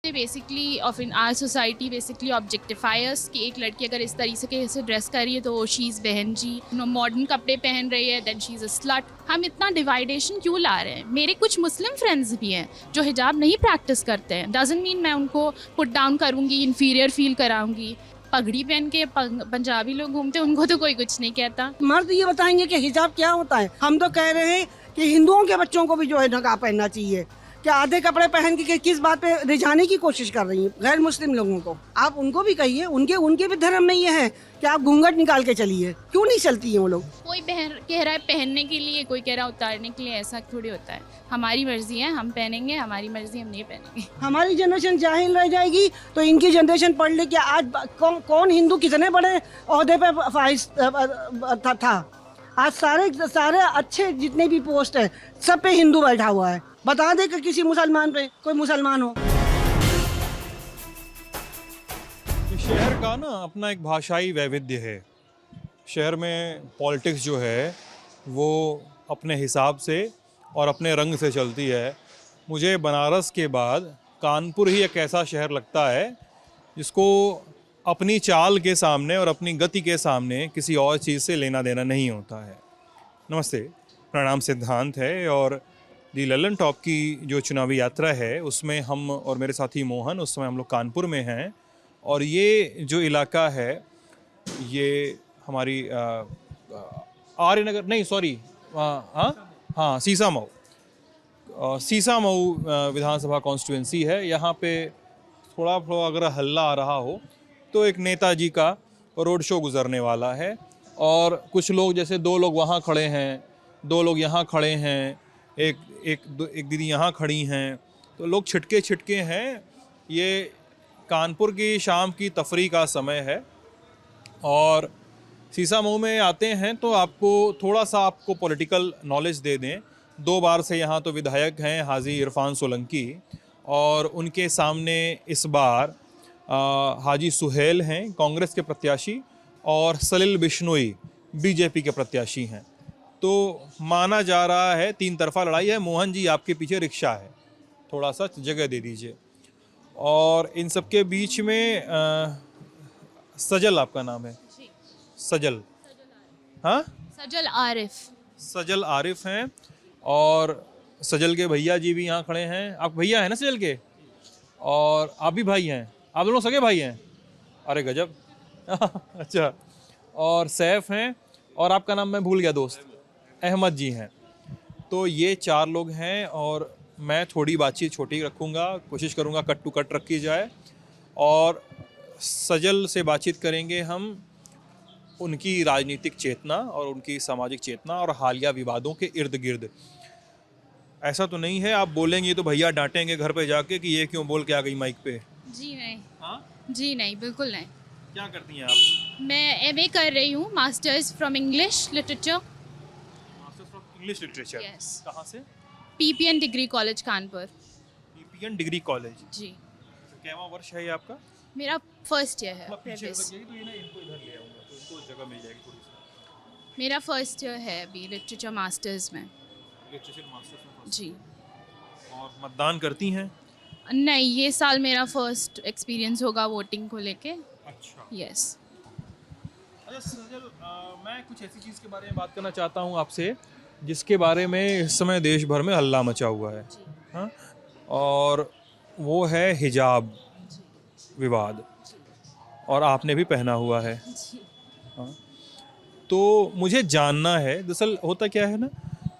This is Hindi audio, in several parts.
They basically of in our society basically objectifiers कि एक लड़की अगर इस तरीके से ड्रेस कर रही है तो शी इज़ बहन जी, मॉडर्न कपड़े पहन रही है then she is a slut. हम इतना डिवाइडेशन क्यों ला रहे हैं? मेरे कुछ मुस्लिम फ्रेंड्स भी हैं जो हिजाब नहीं प्रैक्टिस करते हैं, डजंट मीन मैं उनको पुट डाउन करूँगी, इन्फीरियर फील कराऊंगी। पगड़ी पहन के पंजाबी लोग घूमते हैं, उनको तो कोई कुछ नहीं कहता। मर्द ये बताएंगे कि हिजाब क्या होता है। हम तो कह रहे हैं कि हिंदुओं के बच्चों को भी जो है नकाब पहनना चाहिए। क्या आधे कपड़े पहन के किस बात पे रिझाने की कोशिश कर रही हैं गैर मुस्लिम लोगों को? आप उनको भी कहिए, उनके भी धर्म में ये है कि आप घूंघट निकाल के चलिए, क्यों नहीं चलती हैं वो लोग? कोई कह रहा है पहनने के लिए, कोई कह रहा है उतारने के लिए, ऐसा थोड़ी होता है। हमारी मर्जी है, हम पहनेंगे, हमारी मर्जी, हम नहीं पहनेंगे। हमारी जनरेशन जाहिल रह जाएगी तो इनकी जनरेशन पढ़ ले कि आज कौन हिंदू कितने बड़े ओहदे पे फाइज था। आज सारे अच्छे जितने भी पोस्ट है सब पे हिंदू बैठा हुआ है। बता दे कि किसी मुसलमान पे कोई मुसलमान हो। शहर का ना अपना एक भाषाई वैविध्य है। शहर में पॉलिटिक्स जो है वो अपने हिसाब से और अपने रंग से चलती है। मुझे बनारस के बाद कानपुर ही एक ऐसा शहर लगता है जिसको अपनी चाल के सामने और अपनी गति के सामने किसी और चीज़ से लेना देना नहीं होता है। नमस्ते, प्रणाम सिद्धांत है और दी ललन टॉप की जो चुनावी यात्रा है उसमें हम और मेरे साथी मोहन उस समय हम लोग कानपुर में हैं। और ये जो इलाका है ये हमारी आर्यनगर नहीं सॉरी हाँ सीसा मऊ विधानसभा कॉन्स्टिट्यूंसी है। यहाँ पे थोड़ा अगर हल्ला आ रहा हो तो एक नेताजी का रोड शो गुजरने वाला है और कुछ लोग जैसे दो लोग वहाँ खड़े हैं, दो लोग यहाँ खड़े हैं, एक दीदी यहाँ खड़ी हैं, तो लोग छिटके हैं। ये कानपुर की शाम की तफरी का समय है और सीसा मऊ में आते हैं तो आपको थोड़ा सा आपको पॉलिटिकल नॉलेज दे दें। 2 बार से यहाँ तो विधायक हैं हाजी इरफान सोलंकी और उनके सामने इस बार हाजी सुहेल हैं कांग्रेस के प्रत्याशी और सलील बिश्नोई बीजेपी के प्रत्याशी हैं। तो माना जा रहा है 3 तरफा लड़ाई है। मोहन जी आपके पीछे रिक्शा है, थोड़ा सा जगह दे दीजिए। और इन सब के बीच में सजल आपका नाम है? सजल, हाँ सजल आरिफ हैं और सजल के भैया जी भी यहाँ खड़े हैं। आप भैया हैं ना सजल के? और आप भी भाई हैं? आप दोनों सगे भाई हैं? अरे गजब अच्छा। और सैफ हैं और आपका नाम मैं भूल गया दोस्त, अहमद जी हैं। तो ये 4 लोग हैं और मैं थोड़ी बातचीत छोटी रखूँगा, कोशिश करूँगा कट टू कट रखी जाए। और सजल से बातचीत करेंगे हम उनकी राजनीतिक चेतना और उनकी सामाजिक चेतना और हालिया विवादों के इर्द गिर्द। ऐसा तो नहीं है आप बोलेंगे तो भैया डांटेंगे घर पे जाके कि ये क्यों बोल के आ गई माइक पे? जी नहीं। हाँ जी नहीं, बिल्कुल नहीं। क्या करती हैं आप? मैं MA कर रही हूँ, masters from English literature. Masters from English literature? Yes. कहाँ से? PPN degree college Kanpur. PPN degree college जी। कैवा वर्ष है ये आपका? मेरा फर्स्ट ईयर है। पीछे लग जाएगी तो ये ना इनको इधर ले आऊँगा तो इनको जगह मिल जाएगी थोड़ी सी। मेरा फर्स्ट ईयर है अभी लिटरेचर मास्टर्स में। लिटरेचर मास्टर्स में first। जी। और मतदान करती हैं? नहीं, ये साल मेरा फर्स्ट एक्सपीरियंस होगा वोटिंग को लेके। अच्छा। यस। अच्छा सजल, मैं कुछ ऐसी चीज़ के बारे में बात करना चाहता हूँ आपसे जिसके बारे में इस समय देश भर में हल्ला मचा हुआ है। हाँ, और वो है हिजाब विवाद और आपने भी पहना हुआ है। हाँ, तो मुझे जानना है दरअसल होता क्या है ना,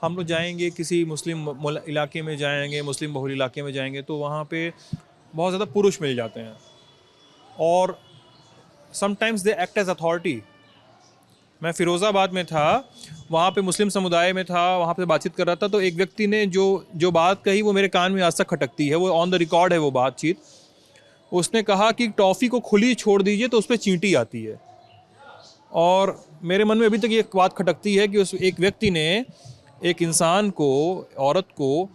हम लोग जाएंगे किसी मुस्लिम इलाके में जाएंगे, मुस्लिम बहुल इलाके में जाएंगे तो वहाँ पे बहुत ज़्यादा पुरुष मिल जाते हैं और sometimes they act as authority. मैं फ़िरोज़ाबाद में था, वहाँ पे मुस्लिम समुदाय में था, वहाँ पे बातचीत कर रहा था तो एक व्यक्ति ने जो बात कही वो मेरे कान में आज तक खटकती है, वो ऑन द रिकॉर्ड है वो बातचीत। उसने कहा कि टॉफ़ी को खुली छोड़ दीजिए तो उस पर चींटी आती है। और मेरे मन में अभी तक ये बात खटकती है कि उस एक व्यक्ति ने एक इंसान को, औरत को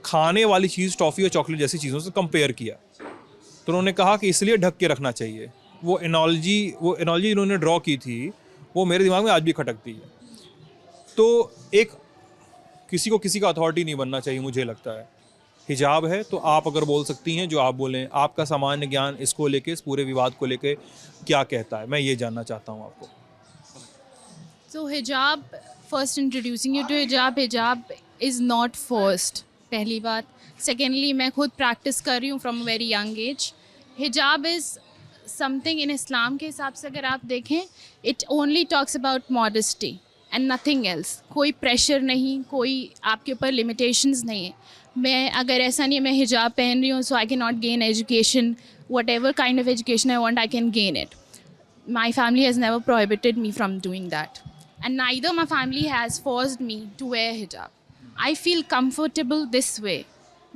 खाने वाली चीज़ टॉफ़ी और चॉकलेट जैसी चीज़ों से कंपेयर किया। तो उन्होंने कहा कि इसलिए ढक के रखना चाहिए। वो एनॉलॉजी इन्होंने ड्रॉ की थी वो मेरे दिमाग में आज भी खटकती है। तो एक किसी को किसी का अथॉरिटी नहीं बनना चाहिए मुझे लगता है। हिजाब है, तो आप अगर बोल सकती हैं जो आप बोलें, आपका सामान्य ज्ञान इसको लेके, इस पूरे विवाद को लेके क्या कहता है, मैं ये जानना चाहता हूँ आपको। So hijab, first introducing you to hijab is not forced, पहली बात. Secondly, मैं खुद practice कर रही हूँ from a very young age. Hijab is something in Islam के हिसाब से अगर आप देखें, it only talks about modesty and nothing else. कोई pressure नहीं, कोई आपके ऊपर limitations नहीं है. मैं अगर ऐसा नहीं है मैं हिजाब पहन रही हूँ so I cannot gain education, whatever kind of education I want I can gain it. My family has never prohibited me from doing that. And neither my family has forced me to wear hijab. I feel comfortable this way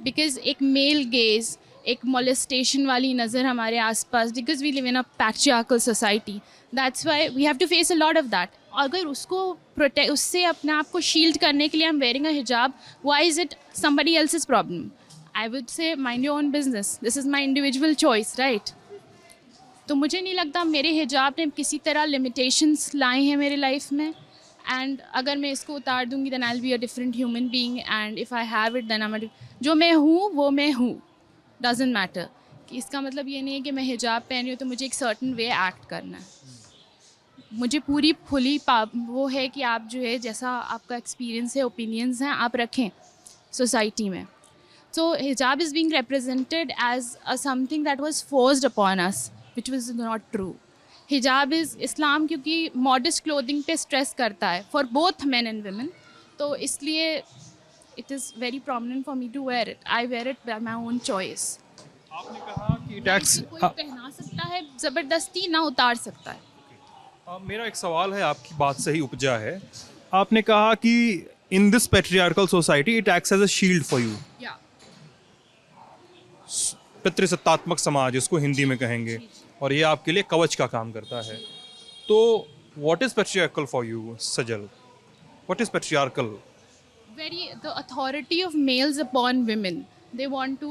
because एक male gaze, एक molestation वाली नज़र हमारे आसपास, because we live in a patriarchal society. That's why we have to face a lot of that. अगर उसको उससे अपने आप को शील्ड करने के लिए I'm wearing a hijab, why is it somebody else's problem? I would say mind your own business. This is my individual choice, right? तो मुझे नहीं लगता मेरे हिजाब ने किसी तरह लिमिटेशंस लाए हैं मेरे लाइफ में. एंड अगर मैं इसको उतार दूंगी then I will be a different human being, and if I have it then I जो मैं हूँ वो मैं हूँ, डजंट मैटर. कि इसका मतलब ये नहीं है कि मैं हिजाब पहन रही हूँ तो मुझे एक सर्टन वे एक्ट करना है. मुझे पूरी खुली वो है कि आप जो है जैसा आपका एक्सपीरियंस है, ओपिनियंस हैं, आप रखें सोसाइटी में. So hijab is being represented as a something that was forced upon us, which was not true. Hijab is Islam क्योंकि modest clothing पे stress करता है for both men and women. तो इसलिए it is very prominent for me to wear it. I wear it by my own choice. आपने कहा कि टैक्स कोई पहना सकता है, ज़बरदस्ती ना उतार सकता है. मेरा एक सवाल है, आपकी बात से ही उपजा है. आपने कहा कि in this patriarchal society it acts as a shield for you. Yeah. पितृसत्तात्मक समाज इसको हिंदी में कहेंगे, और ये आपके लिए कवच का काम करता है. तो what is patriarchal for you Sajal? What is patriarchal? The authority of males upon women. They want to,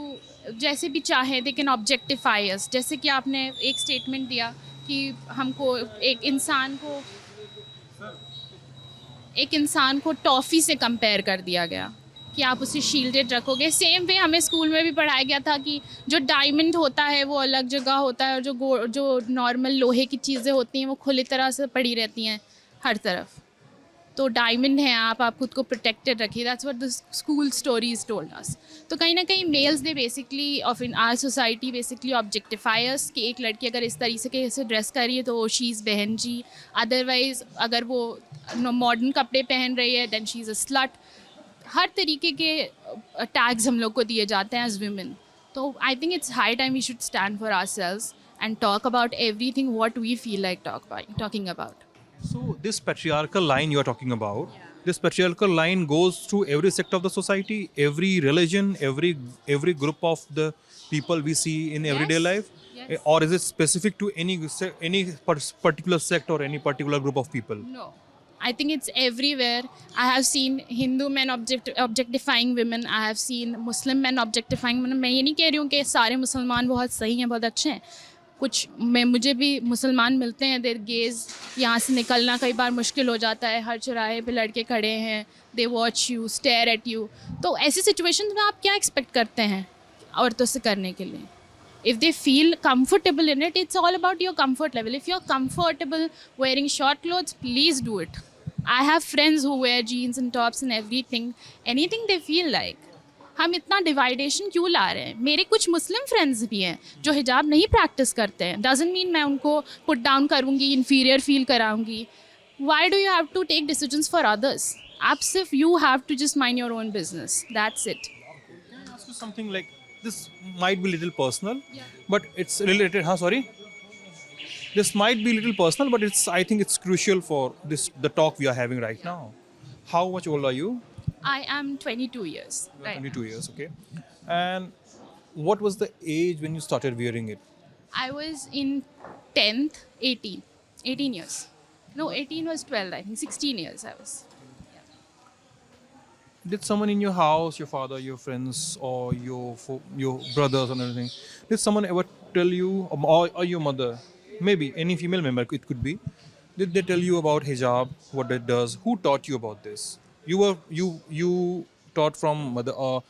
जैसे भी चाहे they can objectify us. जैसे कि आपने एक स्टेटमेंट दिया कि हमको एक इंसान को टॉफ़ी से कंपेयर कर दिया गया कि आप उसे शील्डेड रखोगे. सेम वे हमें स्कूल में भी पढ़ाया गया था कि जो डायमंड होता है वो अलग जगह होता है, और जो नॉर्मल लोहे की चीज़ें होती हैं वो खुली तरह से पड़ी रहती हैं हर तरफ. तो डायमंड हैं आप खुद को प्रोटेक्टेड रखिए. That's what the school stories told us. तो कहीं ना कहीं males they basically of in our society basically objectifiers कि एक लड़की अगर इस तरीके से ड्रेस कर रही है तो शी इज़ बहन जी. अदरवाइज़ अगर वो मॉडर्न कपड़े पहन रही है then she is a slut. हर तरीके के टैग्स हम लोग को दिए जाते हैं एज वुमेन. तो I think it's high time we should stand for ourselves and talk about everything what we feel like talking about. So this patriarchal line you are talking about, this patriarchal line goes through every sector of the society, every religion, every group of the people we see in everyday Yes. life. Yes. Or is it specific to any particular sect or any particular group of people? No, I think it's everywhere. I have seen Hindu men objectifying women. I have seen Muslim men objectifying women. मैं ये नहीं कह रही हूँ कि सारे मुसलमान बहुत सही हैं, बहुत अच्छे हैं. कुछ मुझे भी मुसलमान मिलते हैं, देयर गेज यहाँ से निकलना कई बार मुश्किल हो जाता है. हर चौराहे पे लड़के खड़े हैं, they watch you, stare at you. तो ऐसी सिचुएशन में आप क्या एक्सपेक्ट करते हैं औरतों से करने के लिए? If they feel comfortable in it, it's all about your comfort level. If you're comfortable wearing short clothes, please do it. I have friends who wear jeans and tops and anything they feel like. हम इतना डिवाइडेशन क्यों ला रहे हैं? मेरे कुछ मुस्लिम फ्रेंड्स भी हैं जो हिजाब नहीं प्रैक्टिस करते हैं. डजंट मीन मैं उनको पुट डाउन करूँगी, इन्फीरियर फील कराऊँगी. Why do you have to take decisions for others? आप सिर्फ you have to just mind your own business. That's it. Can I ask you something like this? Might be little personal, but it's related. Sorry. This might be little personal, but I think it's crucial for the talk we are having right now. How much old are you? I am 22 years. You are Right. 22 years, okay. And what was the age when you started wearing it? I was in 10th, 18 years. No, 18 was 12, I think. 16 years I was. Did someone in your house, your father, your friends, or your brothers or anything, did someone ever tell you, or your mother, maybe any female member, it could be, did they tell you about hijab, what it does? Who taught you about this? You taught from mother or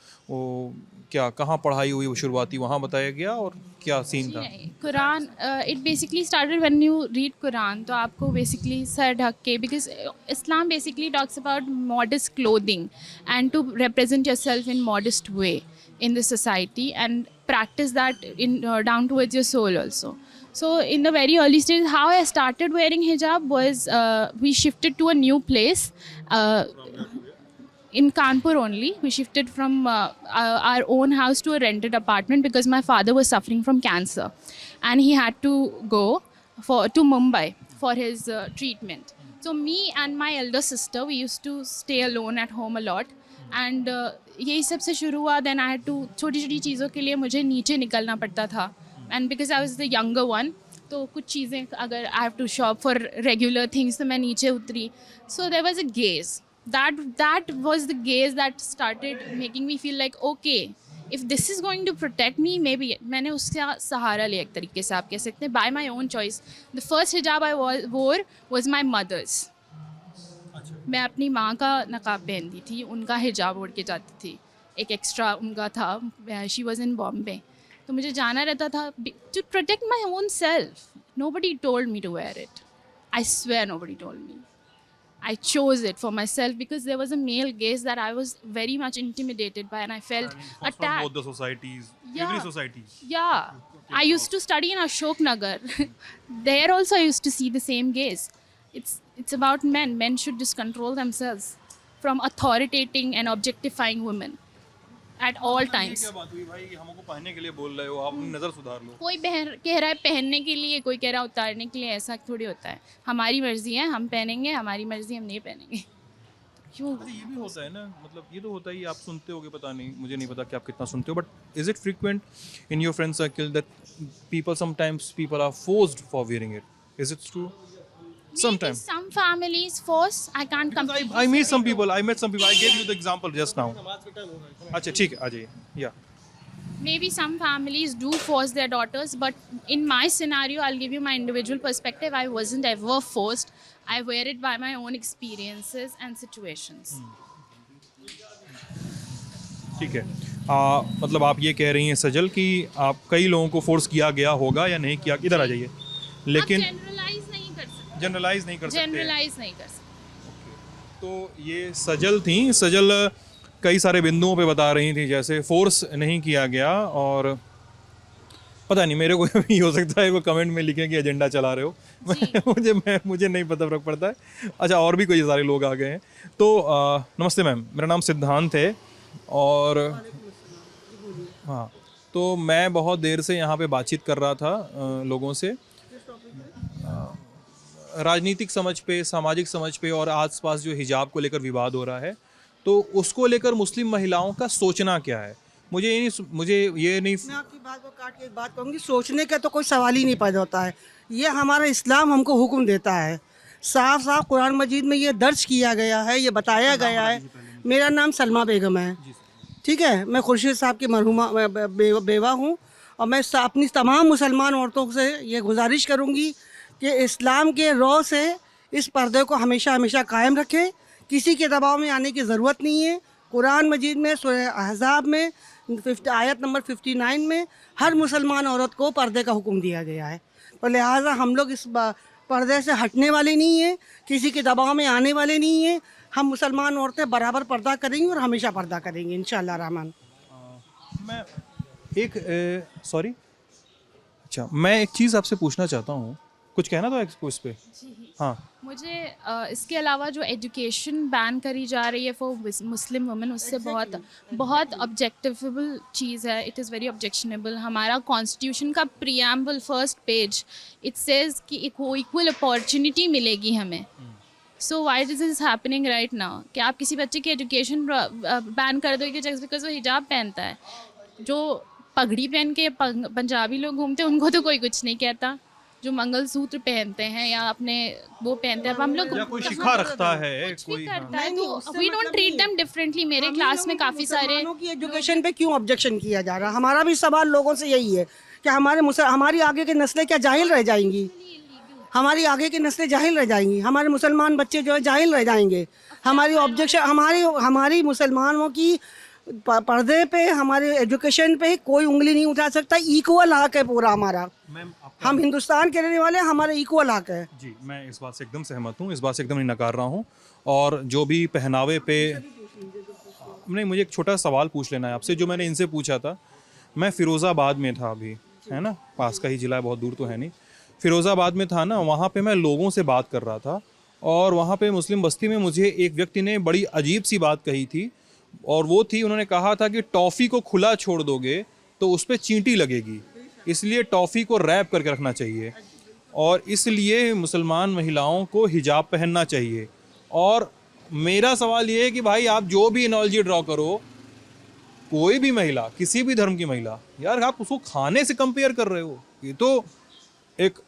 क्या कहाँ पढ़ाई हुई वो शुरुआती वहाँ बताया गया और क्या सीन था? Quran it basically started when you read Quran, तो आपको बेसिकली सर ढक के, because Islam basically talks about modest clothing and to represent yourself in modest way in the society and practice that in down towards your soul also. So in the very early stage, how I started wearing hijab was we shifted to a new place in Kanpur only. We shifted from our own house to a rented apartment because my father was suffering from cancer and he had to go to Mumbai for his treatment. So me and my elder sister, we used to stay alone at home a lot. And यही सब से शुरू हुआ. देन आई हैड टू, छोटी छोटी चीज़ों के लिए मुझे नीचे निकलना पड़ता था and because I was the younger one, तो कुछ चीज़ें अगर I have to shop for regular things तो मैं नीचे उतरी. So there was a gaze that was the gaze that started making me feel like okay, if this is going to protect me, maybe मैंने उसका सहारा लिया एक तरीके से आप कह सकते हैं, bye my own choice. The first हिजाब आई वोर वॉज माई मदर्स. मैं अपनी माँ का नकाब पहनती थी, उनका हिजाब ओढ़ के जाती थी, एक एक्स्ट्रा उनका था. शी वॉज इन बॉम्बे, तो मुझे जाना रहता था to protect my own self. Nobody told me to wear it, I swear nobody told me. I chose it for myself because there was a male gaze that I was very much intimidated by and I felt attacked. From both the societies, every society. Yeah. I used to study in Ashok Nagar. There also I used to see the same gaze. It's about men. Men should just control themselves from authoritating and objectifying women at all times. क्या बात हुई भाई, हमको पहनने के लिए बोल रहे हो, आप अपनी नज़र सुधार लो. कोई कह रहा है पहनने के लिए, कोई कह रहा है उतारने के लिए, ऐसा थोड़ी होता है. हमारी मर्जी है, हम पहनेंगे, हमारी मर्जी हम नहीं पहनेंगे. क्यों? ये भी होता है ना, मतलब ये तो होता ही, आप सुनते होगे, पता नहीं, मुझे नहीं पता कि आप कितना सुनते हो, but is it frequent in your friend circle that people sometimes people are forced for wearing it? Is it true? Sometimes some families force. I can't compete. I met some people. I gave you the example just now. अच्छा ठीक है, आ जाइए. Yeah. Maybe some families do force their daughters, but in my scenario, I'll give you my individual perspective. I wasn't ever forced. I wear it by my own experiences and situations. ठीक है. मतलब आप ये कह रही हैं सजल कि आप कई लोगों को फोर्स किया गया होगा या नहीं किया, इधर आ जाइए, लेकिन जनरलाइज नहीं कर सकते. तो ये सजल थी. सजल कई सारे बिंदुओं पे बता रही थी, जैसे फोर्स नहीं किया गया, और पता नहीं, मेरे को भी हो सकता है वो कमेंट में लिखें कि एजेंडा चला रहे हो. मुझे नहीं पता, फर्क पड़ता है. अच्छा, और भी कई सारे लोग आ गए हैं. तो नमस्ते मैम, मेरा नाम सिद्धांत है, और हाँ, तो मैं बहुत देर से यहाँ पे बातचीत कर रहा था लोगों से, राजनीतिक समझ पे, सामाजिक समझ पे, और आसपास जो हिजाब को लेकर विवाद हो रहा है, तो उसको लेकर मुस्लिम महिलाओं का सोचना क्या है. मुझे ये नहीं मैं आपकी बात को काट के एक बात कहूँगी, सोचने का तो कोई सवाल ही नहीं पैदा होता है. ये हमारा इस्लाम हमको हुक्म देता है, साफ साफ कुरान मजीद में ये दर्ज किया गया है, ये बताया गया है. मेरा नाम सलमा बेगम है, ठीक है. मैं खुर्शीद साहब की मरहुमा बेवा हूँ, और मैं अपनी तमाम मुसलमान औरतों से ये गुजारिश करूँगी कि इस्लाम के रौ से इस पर्दे को हमेशा हमेशा कायम रखें. किसी के दबाव में आने की ज़रूरत नहीं है. कुरान मजीद में सूरह अहज़ाब में आयत नंबर 59 में हर मुसलमान औरत को पर्दे का हुक्म दिया गया है. तो लिहाजा हम लोग इस पर्दे से हटने वाले नहीं हैं, किसी के दबाव में आने वाले नहीं हैं. हम मुसलमान औरतें बराबर पर्दा करेंगी और हमेशा पर्दा करेंगी इंशाअल्लाह रहमान. मैं मैं एक चीज़ आपसे पूछना चाहता हूँ, कुछ कहना तो एक्सपो इस पे? हाँ, मुझे इसके अलावा जो एजुकेशन बैन करी जा रही है फॉर मुस्लिम वुमेन, उससे बहुत ऑब्जेक्टिवेबल चीज़ है. It is very objectionable. हमारा कॉन्स्टिट्यूशन का preamble first page it says कि इक्वल अपॉर्चुनिटी मिलेगी हमें. So why this is happening right now? कि आप किसी बच्चे की एजुकेशन बैन कर दोगे जस्ट बिकॉज वो हिजाब पहनता है. जो पगड़ी पहन के पंजाबी लोग घूमते हैं उनको तो कोई कुछ नहीं कहता. जो मंगलसूत्र पहनते हैं या अपने वो पहनते हैं, हम लोग कोई शिखा रखता है, कोई करता है, तो we don't treat them differently. मेरे क्लास में काफ़ी सारे की एजुकेशन पे क्यों ऑब्जेक्शन किया जा रहा है? हमारा भी सवाल लोगों से यही है कि हमारी आगे की नस्लें क्या जाहिल रह जाएंगी? हमारी आगे की नस्लें जाहिल रह जाएंगी, हमारे मुसलमान बच्चे जो है जाहिल रह जाएंगे. हमारी ऑब्जेक्शन हमारी मुसलमानों की पर्दे पे, हमारे एजुकेशन पे कोई उंगली नहीं उठा सकता। इक्वल हक है पूरा हमारा। हम हिंदुस्तान के रहने वाले, हमारा इक्वल हक है। जी, मैं इस बात से एकदम सहमत हूँ, इस बात से एकदम नहीं नकार रहा हूँ। और जो भी पहनावे पे, नहीं, मुझे एक छोटा सवाल पूछ लेना है आपसे, जो मैंने इनसे पूछा था। मैं फ़िरोज़ाबाद में था अभी, है ना, पास का ही ज़िला है, बहुत दूर तो है नहीं। फ़िरोज़ाबाद में था ना, वहाँ पे मैं लोगों से बात कर रहा था, और वहाँ पे मुस्लिम बस्ती में मुझे एक व्यक्ति ने बड़ी अजीब सी बात कही थी, और वो थी, उन्होंने कहा था कि टॉफ़ी को खुला छोड़ दोगे तो उस पर चींटी लगेगी, इसलिए टॉफ़ी को रैप करके रखना चाहिए, और इसलिए मुसलमान महिलाओं को हिजाब पहनना चाहिए। और मेरा सवाल ये है कि भाई, आप जो भी एनालॉजी ड्रॉ करो, कोई भी महिला, किसी भी धर्म की महिला, यार आप उसको खाने से कंपेयर कर रहे हो, ये तो एक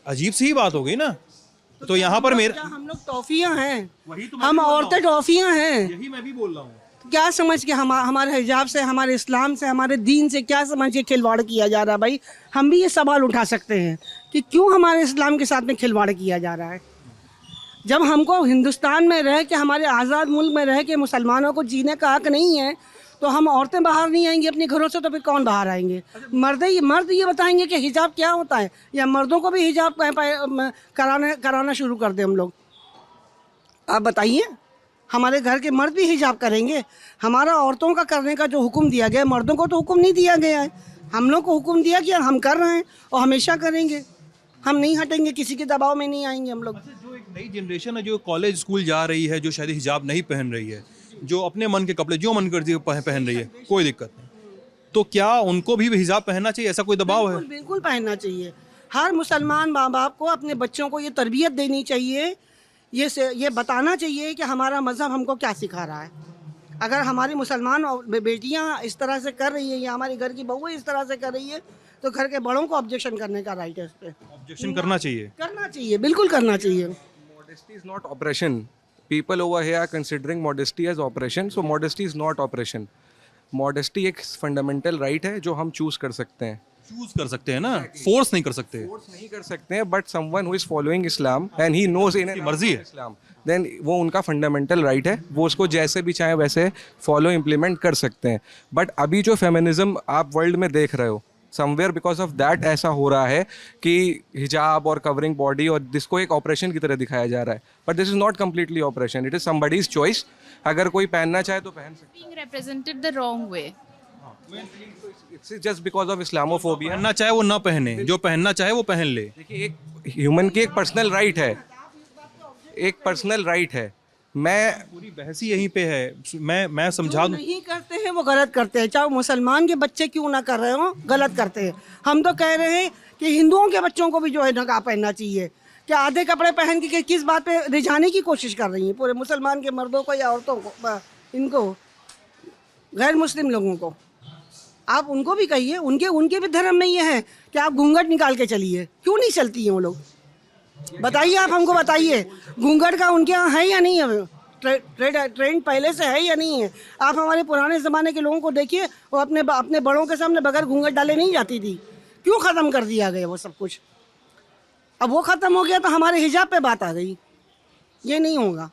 अजीब सी ही बात हो गई ना। तो यहाँ पर मेरा, हम लोग टॉफियाँ हैं, वही तो हम औरतें टॉफियाँ हैं। यही मैं भी बोल रहा हूँ। क्या समझ के हमारे हिजाब से, हमारे इस्लाम से, हमारे दीन से क्या समझ के खिलवाड़ किया जा रहा है? भाई, हम भी ये सवाल उठा सकते हैं कि क्यों हमारे इस्लाम के साथ में खिलवाड़ किया जा रहा है। जब हमको हिंदुस्तान में रह के, हमारे आज़ाद मुल्क में रह के मुसलमानों को जीने का हक नहीं है, तो हम औरतें बाहर नहीं आएंगी अपने घरों से, तो फिर कौन बाहर आएंगे? मर्द ये बताएंगे कि हिजाब क्या होता है, या मर्दों को भी हिजाब कराना शुरू कर दें हम लोग? आप बताइए। हमारे घर के मर्द भी हिजाब करेंगे? हमारा औरतों का करने का जो हुक्म दिया गया है, मर्दों को तो हुक्म नहीं दिया गया है। हम लोग को हुक्म दिया गया, हम कर रहे हैं और हमेशा करेंगे। हम नहीं हटेंगे, किसी के दबाव में नहीं आएंगे हम लोग। जो एक नई जनरेशन है, जो कॉलेज स्कूल जा रही है, जो शायद हिजाब नहीं पहन रही है, जो अपने मन के कपड़े जो मन करती है पहन रही है, कोई दिक्कत नहीं, तो क्या उनको भी हिजाब पहनना चाहिए? ऐसा कोई दबाव है? बिल्कुल पहनना चाहिए। हर मुसलमान माँ बाप को अपने बच्चों को ये तरबियत देनी चाहिए, ये बताना चाहिए कि हमारा मज़हब हमको क्या सिखा रहा है। अगर हमारी मुसलमान बेटियाँ इस तरह से कर रही है, या हमारी घर की बहुएं इस तरह से कर रही है, तो घर के बड़ों को ऑब्जेक्शन करने का राइट है। इस पे ऑब्जेक्शन करना चाहिए, बिल्कुल करना चाहिए। Modesty is not oppression. People over here are considering modesty as oppression. So modesty is not oppression. Modesty एक fundamental right है जो हम choose कर सकते हैं। चूज कर सकते हैं ना, फोर्स नहीं कर सकते। फोर्स नहीं कर सकते हैं, but someone who is following Islam and he knows in and मर्जी है इस्लाम, देन वो उनका फंडामेंटल राइट है, वो उसको जैसे भी चाहे वैसे फॉलो इम्प्लीमेंट कर सकते हैं। बट अभी जो फेमिनिज्म आप वर्ल्ड में देख रहे हो, समवेयर बिकॉज ऑफ दैट ऐसा हो रहा है कि हिजाब और कवरिंग बॉडी और जिसको एक ऑपरेशन की तरह दिखाया जा रहा है, but this is not completely operation, it is somebody's choice. अगर कोई पहनना चाहे तो पहन सकता है। Being represented the wrong way. It's just because of Islamophobia. पहनना चाहे वो ना पहने, जो पहनना चाहे वो पहन ले। देखिए, एक ह्यूमन की एक पर्सनल राइट है, एक पर्सनल राइट है। मैं पूरी बहस ही यहीं पे है। मैं समझा दूं, नहीं करते हैं वो गलत करते हैं, चाहे वो मुसलमान के बच्चे क्यों ना कर रहे हो, गलत करते हैं। हम तो कह रहे हैं कि हिंदुओं के बच्चों को भी जो है नकाब पहनना चाहिए। क्या आधे कपड़े पहन के किस बात पे रिझाने की कोशिश कर रही हैं पूरे मुसलमान के मर्दों को या औरतों को, इनको गैर मुस्लिम लोगों को? आप उनको भी कहिए, उनके भी धर्म में ये है कि आप घूंघट निकाल के चलिए, क्यों नहीं चलती हैं वो लोग? बताइए, आप हमको बताइए, घूंघट का उनके यहाँ है या नहीं है? ट्रेंड पहले से है या नहीं है? आप हमारे पुराने ज़माने के लोगों को देखिए, वो अपने बड़ों के सामने बगैर घूंघट डाले नहीं जाती थी। क्यों ख़त्म कर दिया गया वो सब कुछ? अब वो ख़त्म हो गया तो हमारे हिजाब पे बात आ गई। ये नहीं होगा।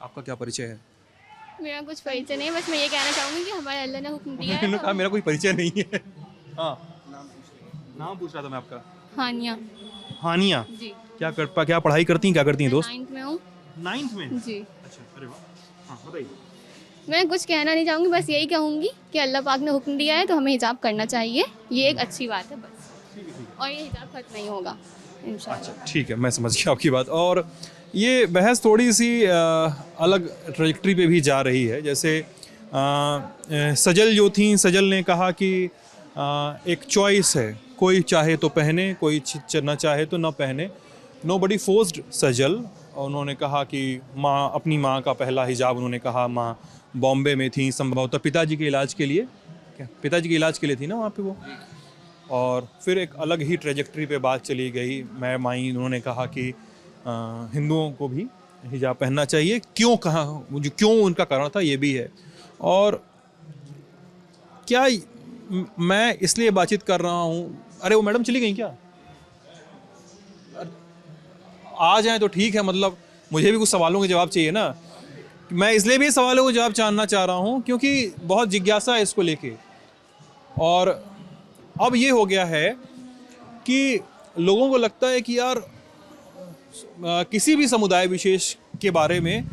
आपका क्या परिचय है? मेरा कुछ परिचय नहीं है, बस मैं ये कहना चाहूँगी कि हमारे अल्लाह ने हुक्म दिया है। मैंने कहा मेरा कोई परिचय नहीं है। हाँ, नाम पूछ रहा था मैं आपका। हानिया हानिया, जी, क्या पढ़ाई करती हैं, क्या करती हैं दोस्त? 9th में हूँ 9th में? जी। अच्छा, अरे वाह। हाँ, बताइए। मैं कुछ कहना नहीं चाहूँगी, बस यही कहूँगी कि अल्लाह पाक ने हुक्म दिया है तो हमें हिजाब करना चाहिए, ये एक अच्छी बात है बस, और ये हिजाब खत्म नहीं होगा इंशाल्लाह। अच्छा, ठीक है, मैं समझ गया आपकी बात। और ये बहस थोड़ी सी अलग ट्रैजेक्टरी पे भी जा रही है। जैसे सजल जो थी, सजल ने कहा कि एक चॉइस है, कोई चाहे तो पहने, कोई ना चाहे तो ना पहने। नोबडी फोर्स्ड सजल। और उन्होंने कहा कि माँ, अपनी माँ का पहला हिजाब, उन्होंने कहा माँ बॉम्बे में थी, संभवतः पिताजी के इलाज के लिए, क्या पिताजी के इलाज के लिए थी ना वहाँ पे वो। और फिर एक अलग ही ट्रैजेक्टरी पे बात चली गई। मैं माई, उन्होंने कहा कि हिंदुओं को भी हिजाब पहनना चाहिए। क्यों कहा, मुझे क्यों उनका कारण था ये भी है। और क्या मैं इसलिए बातचीत कर रहा हूँ, अरे वो मैडम चली गई क्या? आ जाएं तो ठीक है, मतलब मुझे भी कुछ सवालों के जवाब चाहिए ना। मैं इसलिए भी सवालों को जवाब जानना चाह रहा हूँ क्योंकि बहुत जिज्ञासा है इसको लेके। और अब ये हो गया है कि लोगों को लगता है कि यार किसी भी समुदाय विशेष के बारे में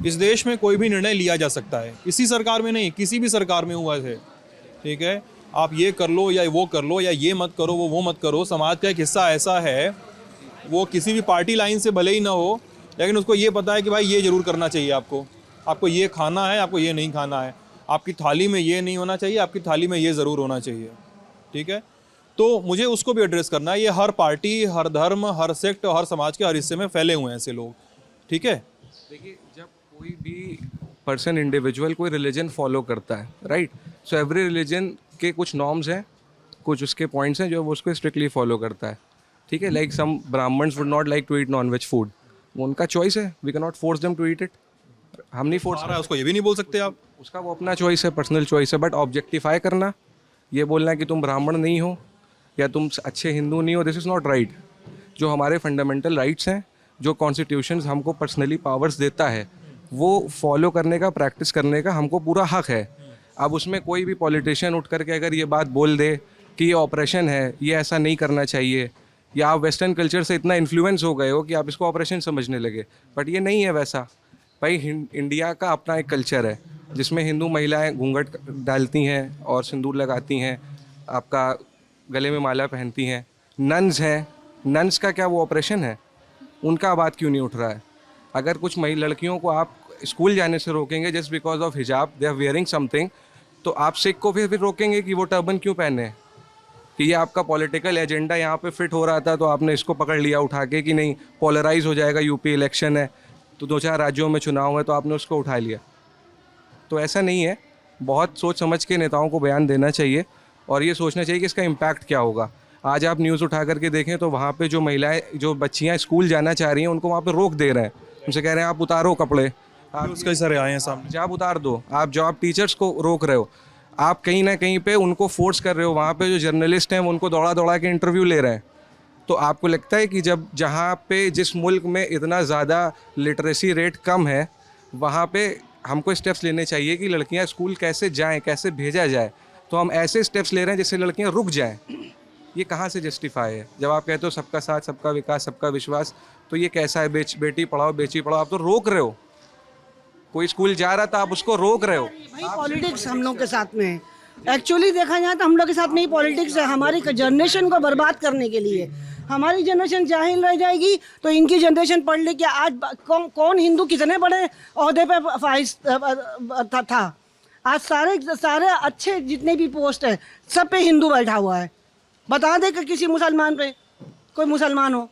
इस देश में कोई भी निर्णय लिया जा सकता है। इसी सरकार में नहीं, किसी भी सरकार में हुआ है, ठीक है। आप ये कर लो या वो कर लो या ये मत करो वो मत करो। समाज का एक हिस्सा ऐसा है, वो किसी भी पार्टी लाइन से भले ही ना हो, लेकिन उसको ये पता है कि भाई ये ज़रूर करना चाहिए, आपको ये खाना है, आपको ये नहीं खाना है, आपकी थाली में ये नहीं होना चाहिए, आपकी थाली में ये ज़रूर होना चाहिए, ठीक है। तो मुझे उसको भी एड्रेस करना है। ये हर पार्टी, हर धर्म, हर सेक्ट, हर समाज के हर हिस्से में फैले हुए हैं ऐसे लोग, ठीक है। देखिए, जब कोई भी पर्सन, इंडिविजुअल कोई रिलीजन फॉलो करता है, राइट, सो एवरी रिलीजन के कुछ नॉर्म्स हैं, कुछ उसके पॉइंट्स हैं जो वो उसको स्ट्रिक्टली फॉलो करता है, ठीक है। Like some Brahmins would not like to eat non veg food, वो उनका चॉइस है, we can not force them to eat it. हम नहीं फोर्स रहा है उसको, ये भी नहीं बोल सकते आप, उसका वो अपना चॉइस है, पर्सनल चॉइस है। बट ऑब्जेक्टिफाई करना, ये बोलना कि तुम ब्राह्मण नहीं हो या तुम अच्छे हिंदू नहीं हो, दिस इज़ नॉट राइट। जो हमारे फंडामेंटल राइट्स हैं, जो कॉन्स्टिट्यूशन हमको पर्सनली पावर्स देता है, वो फॉलो करने का, प्रैक्टिस करने का हमको पूरा हक है। अब उसमें कोई भी पॉलिटिशियन उठ करके अगर ये बात बोल दे कि ये ऑपरेशन है, ये ऐसा नहीं करना चाहिए, या आप वेस्टर्न कल्चर से इतना इन्फ्लुएंस हो गए हो कि आप इसको ऑपरेशन समझने लगे, बट ये नहीं है वैसा। भाई इंडिया का अपना एक कल्चर है जिसमें हिंदू महिलाएं घूंघट डालती हैं और सिंदूर लगाती हैं, आपका गले में माला पहनती हैं। नन्स हैं, नन्स का क्या वो ऑपरेशन है? उनका बात क्यों नहीं उठ रहा है? अगर कुछ लड़कियों को आप स्कूल जाने से रोकेंगे जस्ट बिकॉज ऑफ हिजाब, दे आर वेयरिंग समथिंग, तो आप सिख को फिर रोकेंगे कि वो टर्बन क्यों पहने? कि ये आपका पॉलिटिकल एजेंडा यहाँ पे फिट हो रहा था तो आपने इसको पकड़ लिया उठा के कि नहीं पोलराइज हो जाएगा, यूपी इलेक्शन है तो 2-4 राज्यों में चुनाव है तो आपने उसको उठा लिया। तो ऐसा नहीं है, बहुत सोच समझ के नेताओं को बयान देना चाहिए और ये सोचना चाहिए कि इसका इम्पैक्ट क्या होगा। आज आप न्यूज़ उठा करके देखें तो वहाँ पे जो महिलाएं, जो बच्चियाँ स्कूल जाना चाह रही हैं, उनको वहाँ पे रोक दे रहे हैं, उनसे कह रहे हैं आप उतारो कपड़े, आप उसके सारे आए हैं सामने, हिजाब उतार दो। आप जो आप टीचर्स को रोक रहे हो, आप कहीं ना कहीं पे उनको फोर्स कर रहे हो। वहाँ पे जो जर्नलिस्ट हैं उनको दौड़ा दौड़ा के इंटरव्यू ले रहे हैं। तो आपको लगता है कि जब जहाँ पे जिस मुल्क में इतना ज़्यादा लिटरेसी रेट कम है, वहाँ पे हमको स्टेप्स लेने चाहिए कि लड़कियाँ स्कूल कैसे जाएं, कैसे भेजा जाए, तो हम ऐसे स्टेप्स ले रहे हैं जिससे लड़कियाँ रुक जाएं। ये कहाँ से जस्टिफाई है? जब आप कहते हो सबका साथ, सबका विकास, सबका विश्वास, तो ये कैसा है? बेटी पढ़ाओ बेटी पढ़ाओ, आप तो रोक रहे हो। कोई स्कूल जा रहा था, आप उसको रोक रहे हो। भाई पॉलिटिक्स हम लोग के साथ में है। एक्चुअली देखा जाए तो हम लोग के साथ में ही पॉलिटिक्स है, हमारी जनरेशन को बर्बाद करने के लिए। हमारी जनरेशन जाहिल रह जाएगी तो इनकी जनरेशन पढ़ ले कि आज कौन हिंदू कितने बड़े ओहदे पे फाइज था। आज सारे अच्छे जितने भी पोस्ट है सब पे हिंदू बैठा हुआ है। बता दे कि किसी मुसलमान पे कोई मुसलमान हो।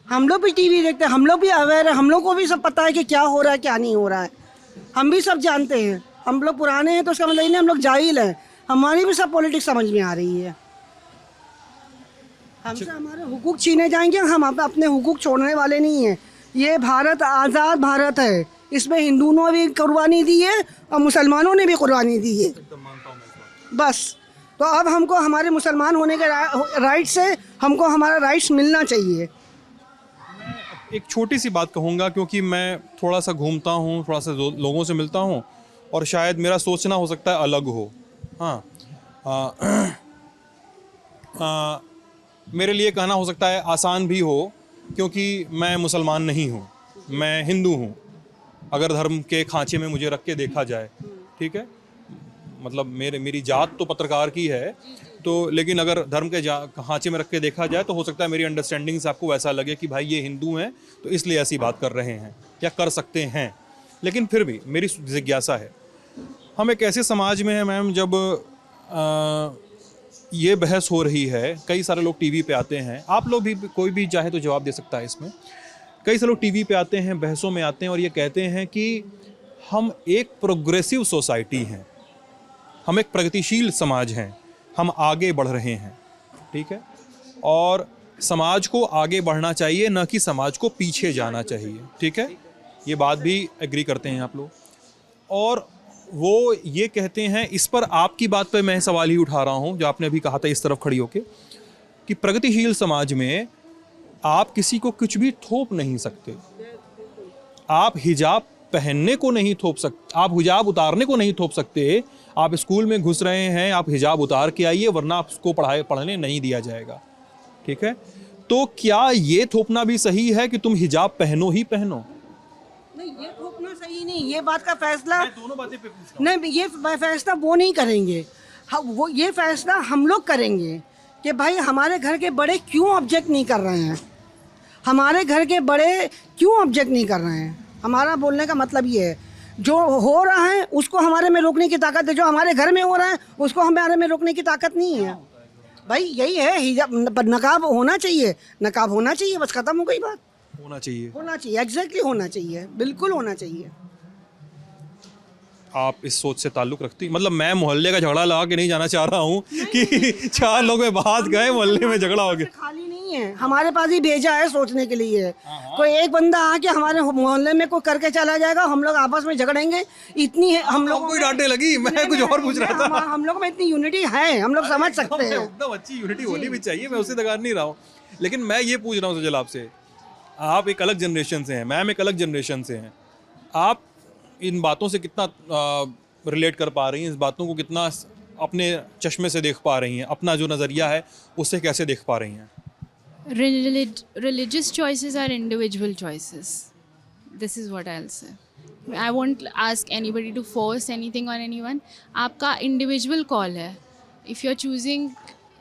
हम लोग भी टीवी देखते हैं, हम लोग भी अवेयर है, हम लोग को भी सब पता है कि क्या हो रहा है क्या नहीं हो रहा है, हम भी सब जानते हैं। हम लोग पुराने हैं तो उसका मतलब नहीं हम लोग जाहिल हैं, हमारी भी सब पॉलिटिक्स समझ में आ रही है। हमसे हमारे हुकूक छीने जाएंगे, हम अपने हुकूक छोड़ने वाले नहीं हैं। ये भारत आज़ाद भारत है, इसमें हिंदुओं ने भी कुर्बानी दी है और मुसलमानों ने भी कुर्बानी दी है। बस तो अब हमको हमारे मुसलमान होने के राइट से हमको हमारा राइट्स मिलना चाहिए। एक छोटी सी बात कहूँगा क्योंकि मैं थोड़ा सा घूमता हूँ, थोड़ा सा लोगों से मिलता हूँ और शायद मेरा सोचना हो सकता है अलग हो। हाँ, मेरे लिए कहना हो सकता है आसान भी हो क्योंकि मैं मुसलमान नहीं हूँ, मैं हिंदू हूँ। अगर धर्म के खांचे में मुझे रख के देखा जाए, ठीक है, मतलब मेरी जात तो पत्रकार की है, तो लेकिन अगर धर्म के खांचे में रख के देखा जाए तो हो सकता है मेरी अंडरस्टैंडिंग से आपको वैसा लगे कि भाई ये हिंदू हैं तो इसलिए ऐसी बात कर रहे हैं या कर सकते हैं। लेकिन फिर भी मेरी जिज्ञासा है, हम एक ऐसे समाज में हैं मैम जब ये बहस हो रही है, कई सारे लोग टीवी पे आते हैं, आप लोग भी, कोई भी चाहे तो जवाब दे सकता है इसमें। कई सारे लोग टीवी पे आते हैं, बहसों में आते हैं और ये कहते हैं कि हम एक प्रोग्रेसिव सोसाइटी हैं, हम एक प्रगतिशील समाज हैं, हम आगे बढ़ रहे हैं, ठीक है, और समाज को आगे बढ़ना चाहिए, न कि समाज को पीछे जाना चाहिए, ठीक है। ये बात भी एग्री करते हैं आप लोग। और वो ये कहते हैं, इस पर आपकी बात पे मैं सवाल ही उठा रहा हूँ जो आपने अभी कहा था इस तरफ खड़ी होके, कि प्रगतिशील समाज में आप किसी को कुछ भी थोप नहीं सकते। आप हिजाब पहनने को नहीं थोप सकते, आप हिजाब उतारने को नहीं थोप सकते। आप स्कूल में घुस रहे हैं, आप हिजाब उतार के आइए, वरना आपको पढ़ने नहीं दिया जाएगा। ठीक है, तो क्या ये थोपना भी सही है कि तुम हिजाब पहनो ही पहनो? नहीं, ये थोपना सही नहीं। ये बात का फैसला दोनों बातें पे पूछ रहा नहीं, ये फैसला वो नहीं करेंगे, वो ये फैसला हम लोग करेंगे कि भाई हमारे घर के बड़े क्यों ऑब्जेक्ट नहीं कर रहे हैं, हमारे घर के बड़े क्यों ऑब्जेक्ट नहीं कर रहे हैं। हमारा बोलने का मतलब ये है, जो हो रहा है उसको हमारे में रोकने की ताकत है, जो हमारे घर में हो रहा है उसको हमारे में रोकने की ताकत नहीं है। भाई यही है, हिजाब नकाब होना चाहिए, नकाब होना चाहिए, बस खत्म हो गई बात। होना चाहिए। होना चाहिए, एग्जैक्टली होना चाहिए, बिल्कुल होना चाहिए। आप इस सोच से ताल्लुक़ रखती, मतलब मैं मोहल्ले का झगड़ा लगा के नहीं जाना चाह रहा हूँ कि 4 लोग में बात गए, मोहल्ले में झगड़ा हो गया। खाली नहीं है, हमारे पास ही भेजा है सोचने के लिए। कोई एक बंदा आके हमारे मोहल्ले में कोई करके चला जाएगा, हम लोग आपस में झगड़ेंगे, इतनी है हम लोग। कोई डांटने लगी, मैं कुछ और पूछ रहा था। हम लोग में इतनी यूनिटी है, हम लोग समझ सकते हैं। एकदम अच्छी यूनिटी होनी भी चाहिए, मैं उसे दगार नहीं रहा हूँ, लेकिन मैं ये पूछ रहा हूँ सजल आपसे, आप एक अलग जनरेशन से हैं, मैम एक अलग जनरेशन से हैं, आप इन बातों से कितना रिलेट कर पा रही हैं, इस बातों को कितना अपने चश्मे से देख पा रही हैं, अपना जो नज़रिया है उससे कैसे देख पा रही हैं? Religious choices are individual choices. This is what I'll say. I won't ask anybody to force anything on anyone. आपका individual call है. If you're choosing,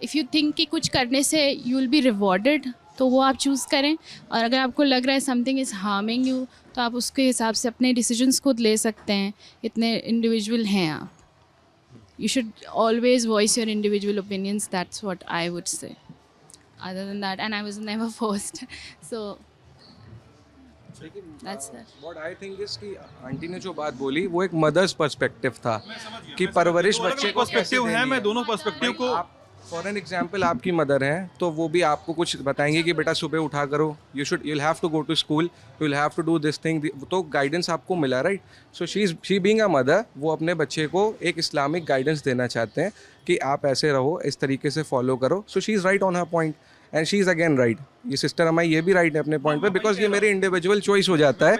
if you think कि कुछ करने से you'll be rewarded, तो वो आप चूज़ करें, और अगर आपको लग रहा है समथिंग इज़ हार्मिंग यू, तो आप उसके हिसाब से अपने डिसीजंस खुद ले सकते हैं। इतने इंडिविजुअल हैं आप। You should always voice your individual opinions, that's what I would say. Other than that, and I was never forced, so that's that. What I think is कि आंटी ने जो बात बोली वो एक मदर्स पर्सपेक्टिव था कि परवरिश बच्चे को पर्सपेक्टिव है, मैं दोनों पर्सपेक्टिव को। फॉर एन एग्जाम्पल, आपकी मदर हैं तो वो भी आपको कुछ बताएंगे कि बेटा सुबह उठा करो, you'll have to go to school, you'll have to do this thing, तो गाइडेंस आपको मिला, right? So she being a mother, वो अपने बच्चे को एक इस्लामिक गाइडेंस देना चाहते हैं कि आप ऐसे रहो, इस तरीके से फॉलो करो। So she is right on her point and she is again right. ये सिस्टर हमारी ये भी राइट है अपने पॉइंट पे, बिकॉज ये मेरी इंडिविजुअल चॉइस हो जाता है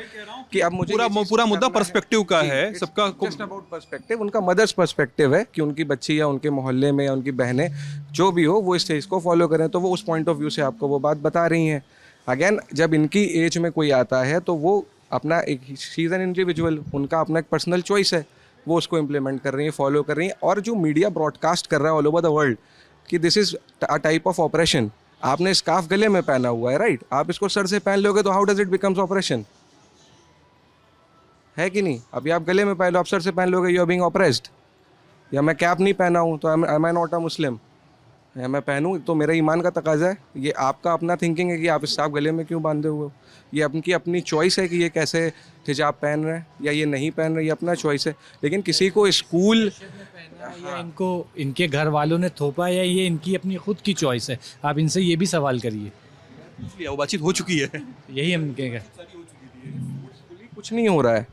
कि अब मुझे पूरा मुद्दा पर्सपेक्टिव का है, सबका जस्ट अबाउट पर्सपेक्टिव। उनका मदर्स पर्सपेक्टिव है कि उनकी बच्ची या उनके मोहल्ले में या उनकी बहनें जो भी हो वो इस चीज़ को फॉलो करें, तो वो उस पॉइंट ऑफ व्यू से आपको वो बात बता रही हैं। अगेन जब इनकी एज में कोई आता है तो वो अपना एक शी इज़ एन इंडिविजुअल, उनका अपना एक पर्सनल चॉइस है, वो उसको इम्प्लीमेंट कर रही हैं, फॉलो कर रही हैं। और जो मीडिया ब्रॉडकास्ट कर रहा है ऑल ओवर द वर्ल्ड कि this is a type of operation, आपने स्कार्फ गले में पहना हुआ है, राइट? आप इसको सर से पहन लोगे तो how does it becomes operation, है कि नहीं? अभी आप गले में पहन लो, आप सर से पहन लोगे, यू आर बीइंग ऑपरेस्ड। या मैं कैप नहीं पहना हूँ तो एम आई नॉट अ मुस्लिम, या मैं पहनूँ तो मेरा ईमान का तकाजा है। ये आपका अपना थिंकिंग है कि आप स्कार्फ गले में क्यों बांधे हुए हो, ये आपकी अपनी चॉइस है कि ये कैसे हिजाब पहन रहे हैं या ये नहीं पहन रहे, ये अपना चॉइस है। लेकिन किसी को स्कूल या इनको इनके घर वालों ने थोपा या ये इनकी अपनी खुद की चॉइस है, आप इनसे ये भी सवाल करिए। वो बातचीत हो चुकी है, यही हम कहेंगे। कुछ नहीं हो रहा है।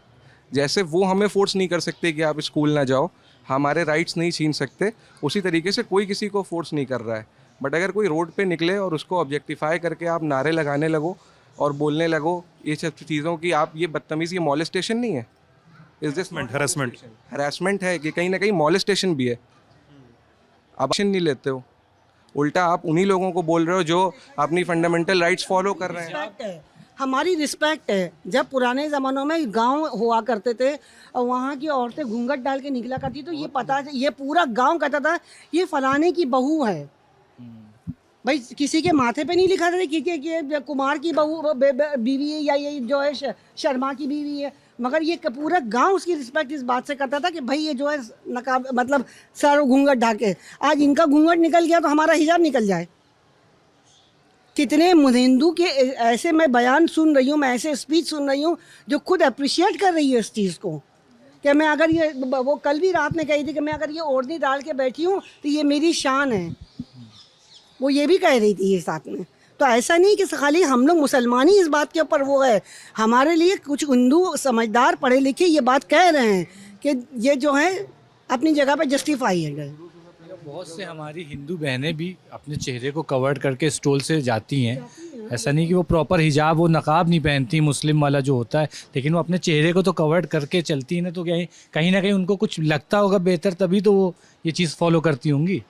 जैसे वो हमें फोर्स नहीं कर सकते कि आप स्कूल ना जाओ, हमारे राइट्स नहीं छीन सकते, उसी तरीके से कोई किसी को फोर्स नहीं कर रहा है। बट अगर कोई रोड पे निकले और उसको ऑब्जेक्टिफाई करके आप नारे लगाने लगो और बोलने लगो ये सब चीज़ों की, आप ये बदतमीज़ी, ये मॉलेस्टेशन नहीं है, इज दिस हरासमेंट है कि कहीं ना कहीं मॉलेस्टेशन भी है। आप एक्शन नहीं लेते हो, उल्टा आप उन्हीं लोगों को बोल रहे हो जो अपनी फंडामेंटल राइट्स फॉलो कर रहे हैं। हमारी रिस्पेक्ट है। जब पुराने ज़मानों में गांव हुआ करते थे और वहाँ की औरतें घूंघट डाल के निकला करती, तो ये पता, ये पूरा गांव कहता था ये फलाने की बहू है। भाई किसी के माथे पे नहीं लिखा था कि कुमार की बहू बीवी है या ये जो है शर्मा की बीवी है, मगर ये पूरा गांव उसकी रिस्पेक्ट इस बात से करता था कि भाई ये जो है नकाब, मतलब सर घूंघट ढाके। आज इनका घूंघट निकल गया तो हमारा हिजाब निकल जाए। कितने हिंदू के ऐसे मैं बयान सुन रही हूँ, मैं ऐसे स्पीच सुन रही हूँ जो खुद अप्रिशिएट कर रही है इस चीज़ को कि मैं अगर ये, वो कल भी रात में कही थी कि मैं अगर ये ओढ़नी डाल के बैठी हूँ तो ये मेरी शान है, वो ये भी कह रही थी ये साथ में। तो ऐसा नहीं कि खाली हम लोग मुसलमान ही इस बात के ऊपर वो है, हमारे लिए कुछ हिंदू समझदार पढ़े लिखे ये बात कह रहे हैं कि ये जो है अपनी जगह पे जस्टिफाई है। बहुत से हमारी हिंदू बहनें भी अपने चेहरे को कवर करके स्टॉल से जाती हैं, ऐसा नहीं कि वो प्रॉपर हिजाब वो नकाब नहीं पहनती मुस्लिम वाला जो होता है, लेकिन वो अपने चेहरे को तो कवर्ड करके चलती है ना, तो कहीं ना कहीं उनको कुछ लगता होगा बेहतर, तभी तो वो ये चीज़ फॉलो करती होंगी।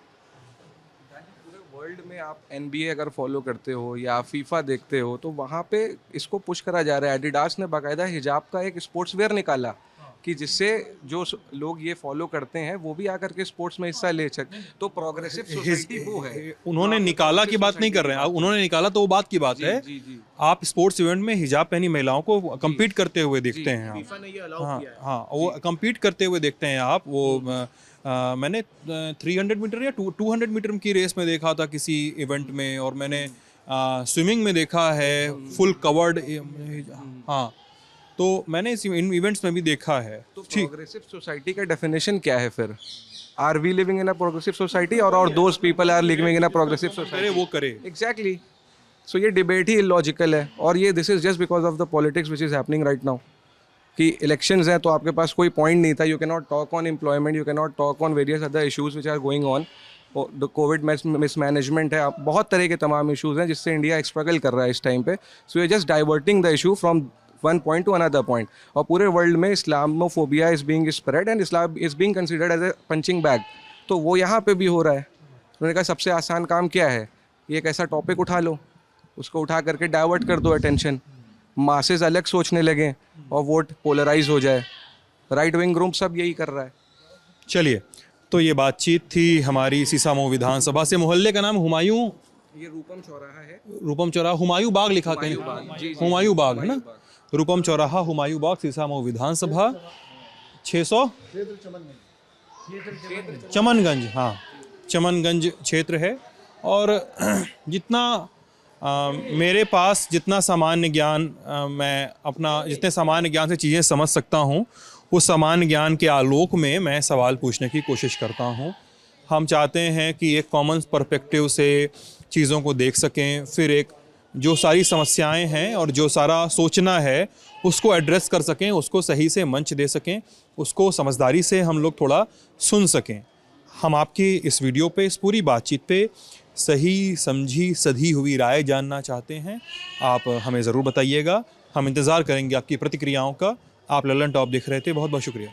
वर्ल्ड में आप NBA अगर फॉलो करते हो या फीफा देखते हो तो वहाँ पे इसको पुश करा जा रहा है। एडिडास ने बाकायदा हिजाब का एक स्पोर्ट्स वेयर निकाला कि जिससे जो लोग ये फॉलो करते हैं वो भी आकर के स्पोर्ट्स में हिस्सा ले सकें। तो प्रोग्रेसिव सोसाइटी वो है। उन्होंने निकाला की बात नहीं कर रहे हैं, उन्होंने निकाला तो वो बात की बात है। आप स्पोर्ट्स इवेंट में हिजाब पहनी महिलाओं को compete करते हुए देखते हैं आप। हाँ, वो compete करते हुए देखते हैं आप। वो मैंने 300 मीटर या 200 मीटर की रेस में देखा था किसी इवेंट में, और मैंने स्विमिंग में देखा है फुल कवर्ड। हाँ, तो मैंने इन इवेंट्स में भी देखा है। तो प्रोग्रेसिव सोसाइटी का डेफिनेशन क्या है फिर? Are we living in a progressive society और those people are living in a progressive society? वो करे एग्जैक्टली। सो ये डिबेट ही इलॉजिकल है, और ये this is just because of the politics which is happening right now. कि इलेक्शंस हैं तो आपके पास कोई पॉइंट नहीं था। You can not talk on employment, you can not talk on various other issues which are going on. Covid mismanagement है, बहुत तरह के तमाम इशूज़ हैं जिससे इंडिया स्ट्रगल कर रहा है इस टाइम पे। सो ये just diverting the issue from one point to another point. और पूरे वर्ल्ड में Islamophobia is being spread and Islam is being considered as a punching bag. तो वो यहाँ पे भी हो रहा है। उन्होंने कहा सबसे आसान काम क्या है, ये एक ऐसा टॉपिक उठा लो, उसको उठा करके डाइवर्ट कर दो अटेंशन, मासेस अलग सोचने लगे और वोट पोलराइज हो जाए। राइट विंग ग्रुप सब यही कर रहा है। चलिए, तो ये बातचीत थी हमारी सीसामऊ विधानसभा से। मोहल्ले का नाम हुमायूं, ये रूपम चौराहा है। रूपम चौराहा, हुमायूं बाग लिखा कहीं, हुमायूं बाग है ना, रूपम चौराहा हुमायूं बाग सीसामऊ विधानसभा 600 चमनगंज। हाँ, चमनगंज क्षेत्र है। और जितना मेरे पास जितना सामान्य ज्ञान मैं अपना जितने सामान्य ज्ञान से चीज़ें समझ सकता हूँ, उस सामान्य ज्ञान के आलोक में मैं सवाल पूछने की कोशिश करता हूँ। हम चाहते हैं कि एक कॉमन पर्सपेक्टिव से चीज़ों को देख सकें, फिर एक जो सारी समस्याएं हैं और जो सारा सोचना है उसको एड्रेस कर सकें, उसको सही से मंच दे सकें, उसको समझदारी से हम लोग थोड़ा सुन सकें। हम आपकी इस वीडियो पे, इस पूरी बातचीत पे सही समझी सधी हुई राय जानना चाहते हैं। आप हमें ज़रूर बताइएगा, हम इंतज़ार करेंगे आपकी प्रतिक्रियाओं का। आप लल्लन टॉप देख रहे थे, बहुत बहुत शुक्रिया।